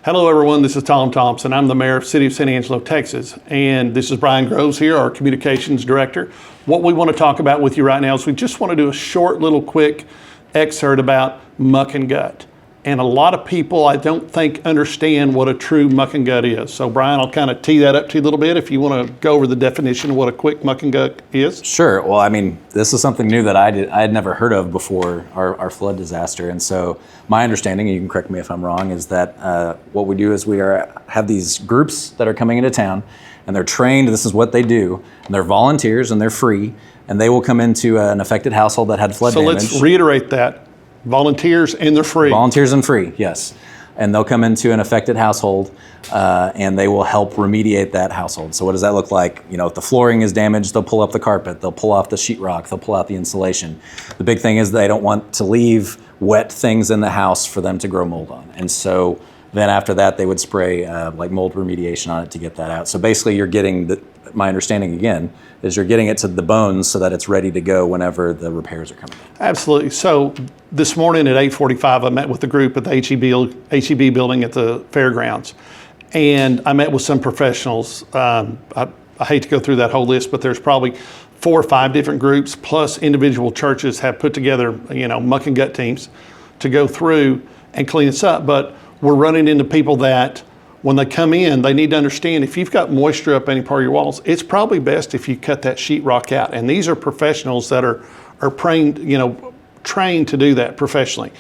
Hello everyone, this is Tom Thompson. I'm the mayor of the city of San Angelo, Texas. And this is Brian Groves here, our communications director. What we want to talk about with you right now is we just want to do a short little quick excerpt about Muck and Gut. And a lot of people, I don't think, understand what a true Muck and Gut is. So Brian, I'll kind of tee that up to you a little bit if you want to go over the definition of what a quick Muck and Gut is. Sure. Well, I mean, this is something new that I had never heard of before our flood disaster. And so my understanding, and you can correct me if I'm wrong, is that what we do is have these groups that are coming into town, and they're trained. This is what they do. And they're volunteers and they're free. And they will come into an affected household that had flood damage. So let's reiterate that. Volunteers and they're free. Volunteers and free, yes. And they'll come into an affected household and they will help remediate that household. So what does that look like? You know, if the flooring is damaged, they'll pull up the carpet, they'll pull off the sheetrock, they'll pull out the insulation. The big thing is they don't want to leave wet things in the house for them to grow mold on. And so then after that, they would spray like mold remediation on it to get that out. So basically you're getting, my understanding again, is you're getting it to the bones so that it's ready to go whenever the repairs are coming in. Absolutely. So this morning at 8:45, I met with the group at the HEB building at the fairgrounds. And I met with some professionals. I hate to go through that whole list, but there's probably 4 or 5 different groups, plus individual churches have put together, Muck and Gut teams to go through and clean this up. But we're running into people that when they come in, they need to understand if you've got moisture up any part of your walls, it's probably best if you cut that sheetrock out. And these are professionals that are trained to do that professionally.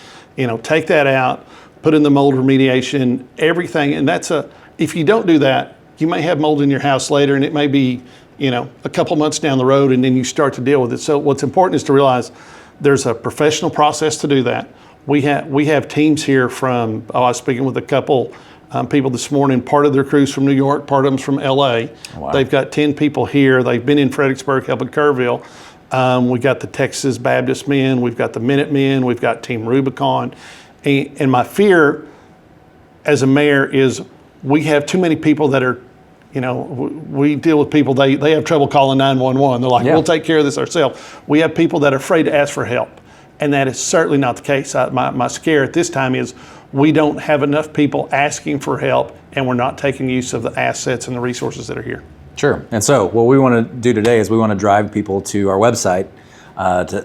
Take that out, put in the mold remediation, everything. And if you don't do that, you may have mold in your house later, and it may be, a couple months down the road, and then you start to deal with it. So what's important is to realize there's a professional process to do that. We have teams here from, I was speaking with a couple people this morning. Part of their crew's from New York, part of them's from LA. Wow. They've They've got 10 people here. They've been in Fredericksburg helping Kerrville. We got the Texas Baptist men, we've got the Minutemen, we've got Team Rubicon. And my fear as a mayor is we have too many people that are, we deal with people, they have trouble calling 911. They're like, We'll take care of this ourselves. We have people that are afraid to ask for help. And that is certainly not the case. My scare at this time is we don't have enough people asking for help, and we're not taking use of the assets and the resources that are here. Sure. And so what we want to do today is we want to drive people to our website.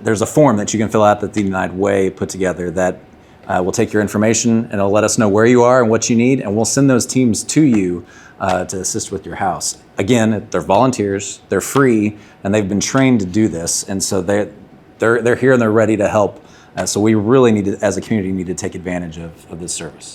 There's a form that you can fill out that the United Way put together that will take your information and it'll let us know where you are and what you need, and we'll send those teams to you to assist with your house. Again, they're volunteers, they're free, and they've been trained to do this, and so they're here and they're ready to help. So we really need to, as a community, need to take advantage of this service.